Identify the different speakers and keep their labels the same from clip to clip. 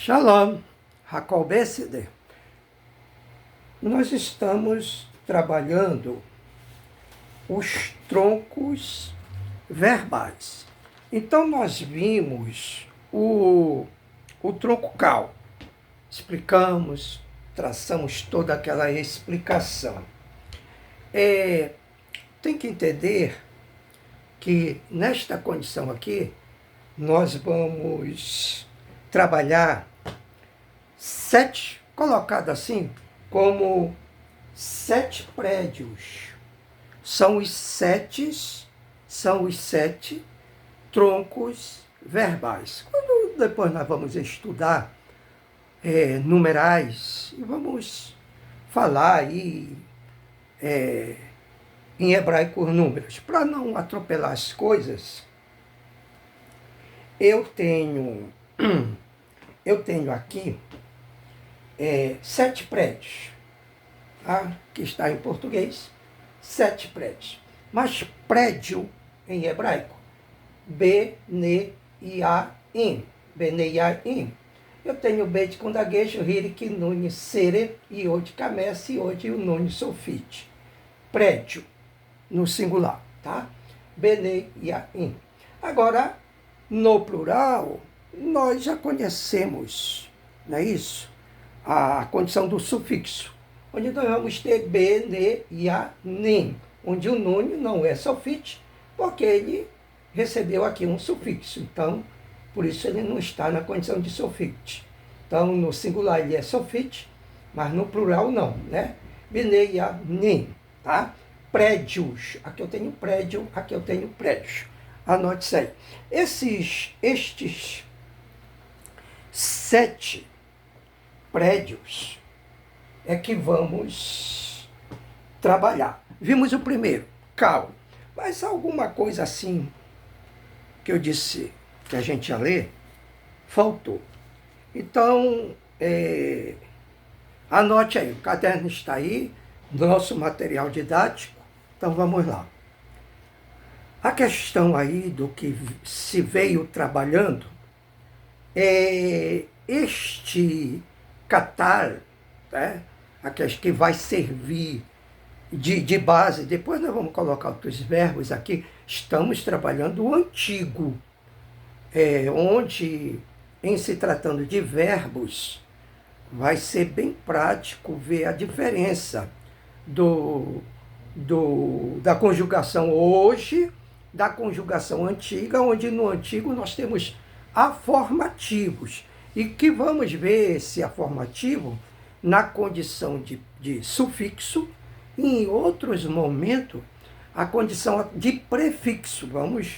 Speaker 1: Shalom, Hakol Beseder. Nós estamos trabalhando os troncos verbais. Então nós vimos o tronco cal, explicamos, traçamos toda aquela explicação. Tem que entender que nesta condição aqui, nós vamos trabalhar colocado assim, como 7 prédios. São os sete troncos verbais. Quando depois nós vamos estudar numerais, e vamos falar aí em hebraico números, para não atropelar as coisas. Eu tenho aqui 7 prédios, tá? Que está em português, 7 prédios. Mas prédio em hebraico, Beneiaim. Beneiaim. Eu tenho Bet Kundagesh, Hirik, Nuni, Sere, Iod, Kames, Iod e o Nuni Sulfite. Prédio, no singular, tá? Beneiaim. Agora, no plural, nós já conhecemos, não é isso? A condição do sufixo, onde nós vamos ter Beneianim, onde o nune não é sulfite, porque ele recebeu aqui um sufixo. Então, por isso ele não está na condição de sulfite. Então, no singular ele é sulfite, mas no plural não, né? Beneianim, tá? Prédios, aqui eu tenho prédio, aqui eu tenho prédio. Anote isso aí. Estes 7 prédios é que vamos trabalhar. Vimos o primeiro, cal. Mas alguma coisa assim que eu disse que a gente ia ler, faltou. Então, anote aí, o caderno está aí, nosso material didático. Então vamos lá. A questão aí do que se veio trabalhando é este catar, né, que vai servir de base. Depois nós vamos colocar outros verbos aqui. Estamos trabalhando o antigo, onde, em se tratando de verbos, vai ser bem prático ver a diferença da conjugação hoje, da conjugação antiga, onde no antigo nós temos aformativos, e que vamos ver esse aformativo na condição de sufixo, e em outros momentos a condição de prefixo. Vamos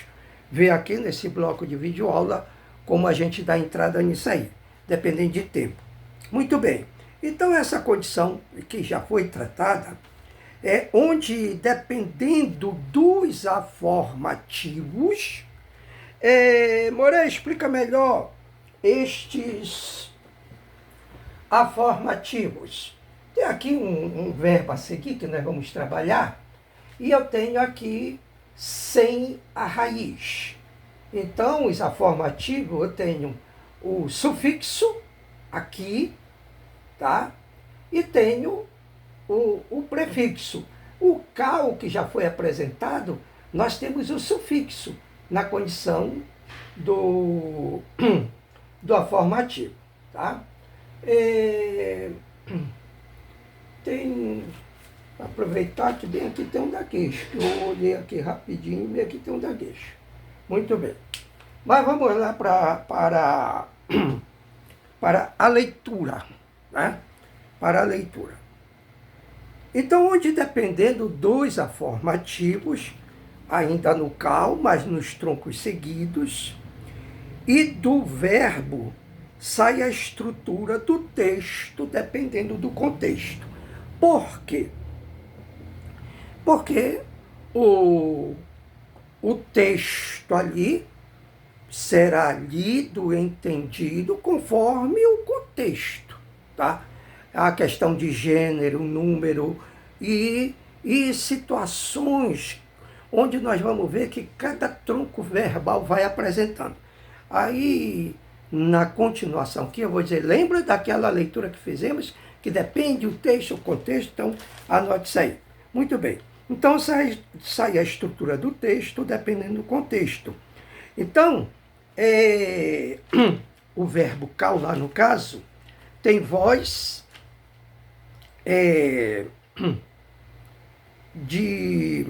Speaker 1: ver aqui nesse bloco de videoaula como a gente dá entrada nisso aí, dependendo de tempo. Muito bem, então essa condição que já foi tratada, onde, dependendo dos aformativos, Moreira, explica melhor estes aformativos. Tem aqui um verbo a seguir que nós vamos trabalhar, e eu tenho aqui sem a raiz. Então, os aformativos, eu tenho o sufixo aqui, tá? E tenho o prefixo. O cal, que já foi apresentado, nós temos o sufixo na condição do aformativo, tá? Aproveitar que bem aqui tem um daquejo. Eu olhei aqui rapidinho e bem aqui tem um daquejo. Muito bem. Mas vamos lá para a leitura, né? Para a leitura. Então, onde, dependendo dos aformativos, ainda no cal, mas nos troncos seguidos, e do verbo, sai a estrutura do texto, dependendo do contexto. Por quê? Porque o texto ali será lido, entendido, conforme o contexto, tá? A questão de gênero, número e situações onde nós vamos ver que cada tronco verbal vai apresentando. Aí na continuação aqui, eu vou dizer, lembra daquela leitura que fizemos, que depende do texto, o contexto, então anote isso aí. Muito bem. Então sai a estrutura do texto, dependendo do contexto. Então, o verbo cal, lá no caso, tem voz de...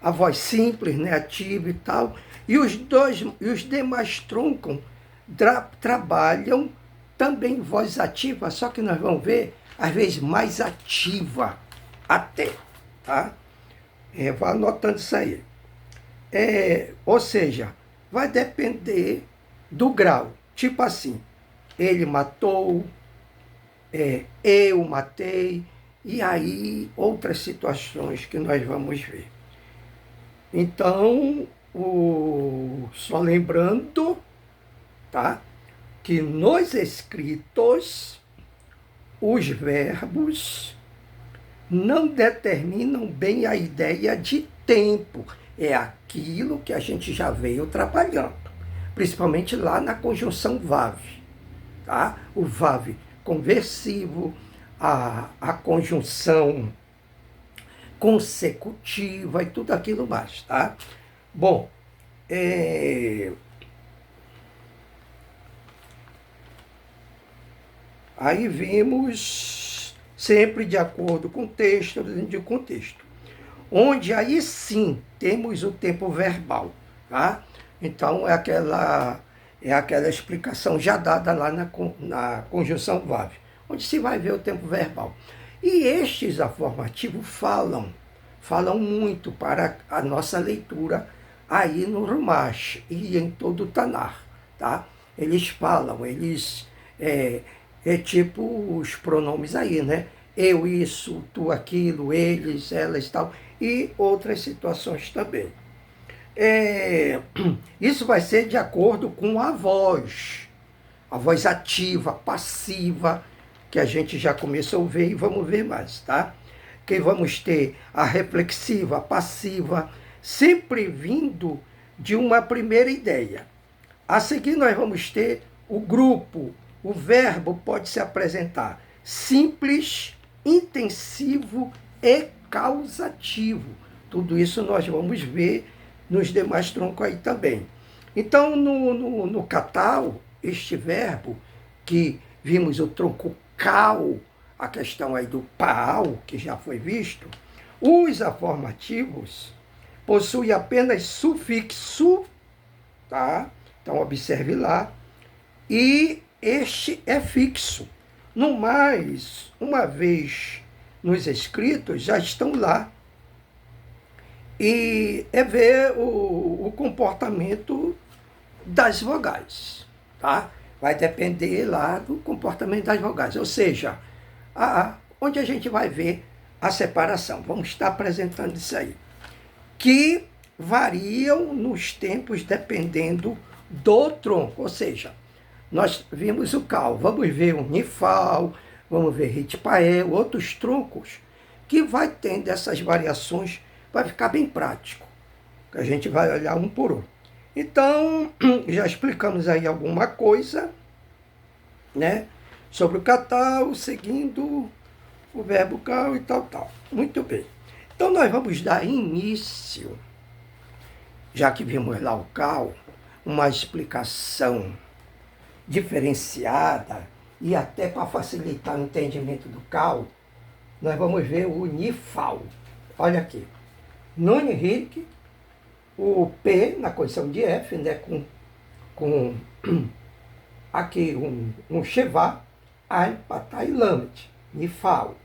Speaker 1: a voz simples, né, ativa e tal, e os demais troncos trabalham também voz ativa, só que nós vamos ver, às vezes, mais ativa até, tá? Vá anotando isso aí. Ou seja, vai depender do grau. Tipo assim, ele matou, eu matei, e aí outras situações que nós vamos ver. Então, só lembrando, tá, que nos escritos, os verbos não determinam bem a ideia de tempo. É aquilo que a gente já veio trabalhando, principalmente lá na conjunção VAV. Tá? O VAV conversivo, a conjunção consecutiva e tudo aquilo mais. Tá? Bom, aí vimos sempre de acordo com o texto, dentro de contexto. Onde aí sim temos o tempo verbal, tá? Então é aquela explicação já dada lá na conjunção VAV, onde se vai ver o tempo verbal. E estes afirmativos falam muito para a nossa leitura aí no Rumash e em todo o Tanar, tá? Eles falam, tipo os pronomes aí, né? Eu, isso, tu, aquilo, eles, elas, tal, e outras situações também. Isso vai ser de acordo com a voz ativa, passiva, que a gente já começou a ver e vamos ver mais, tá? Que vamos ter a reflexiva, a passiva, sempre vindo de uma primeira ideia. A seguir nós vamos ter o grupo. O verbo pode se apresentar simples, intensivo e causativo. Tudo isso nós vamos ver nos demais troncos aí também. Então, no catal, este verbo, que vimos o tronco cal, a questão aí do paal, que já foi visto, os afirmativos possuem apenas sufixo, tá? Então, observe lá, e este é fixo. No mais, uma vez nos escritos, já estão lá. E ver o comportamento das vogais, tá? Vai depender lá do comportamento das vogais, ou seja, onde a gente vai ver a separação. Vamos estar apresentando isso aí. Que variam nos tempos dependendo do tronco, ou seja, nós vimos o cal, vamos ver o nifal, vamos ver ritpael, outros troncos, que vai tendo essas variações, vai ficar bem prático, que a gente vai olhar um por um. Então, já explicamos aí alguma coisa, né, sobre o catal, seguindo o verbo cal e tal. Muito bem. Então, nós vamos dar início, já que vimos lá o cal, uma explicação diferenciada e até para facilitar o entendimento do cal, nós vamos ver o nifal. Olha aqui. Nun hic, o P na condição de F, né, com aqui um Shevá, Ain, Patá e Lamet, nifal.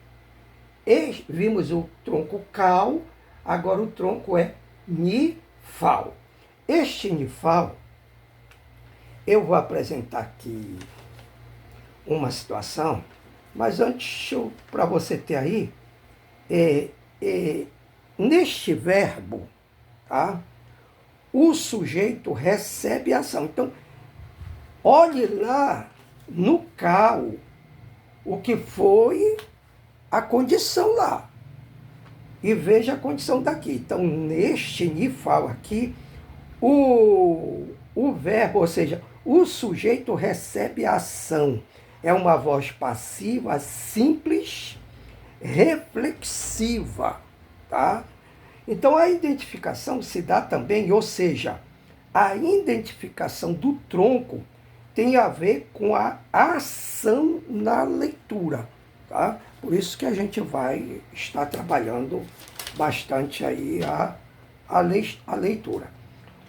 Speaker 1: E vimos o tronco cal, agora o tronco é nifal. Este nifal, eu vou apresentar aqui uma situação, mas antes, para você ter aí, neste verbo, tá, o sujeito recebe a ação. Então, olhe lá no cal o que foi a condição lá e veja a condição daqui. Então, neste nifal aqui, O verbo, ou seja, o sujeito recebe a ação. É uma voz passiva, simples, reflexiva, tá? Então, a identificação se dá também, ou seja, a identificação do tronco tem a ver com a ação na leitura, tá? Por isso que a gente vai estar trabalhando bastante aí a leitura.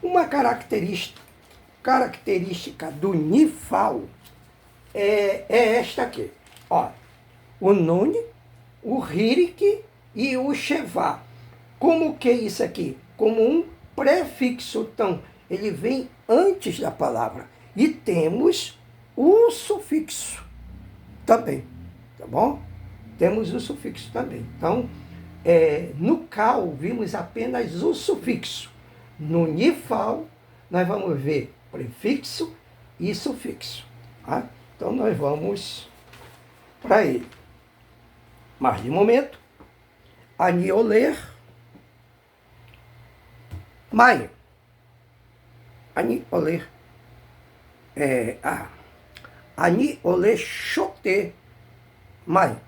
Speaker 1: Uma característica do NIFAL é esta aqui. Ó, o Nune, o Hirik e o Shevá. Como que é isso aqui? Como um prefixo. Então, ele vem antes da palavra. E temos o sufixo também, tá bom? Temos o sufixo também. Então, no cal, vimos apenas o sufixo. No nifal, nós vamos ver prefixo e sufixo. Tá? Então, nós vamos para ele. Mas, de momento, anioler, maio. Anioler. Anioler chote, maio.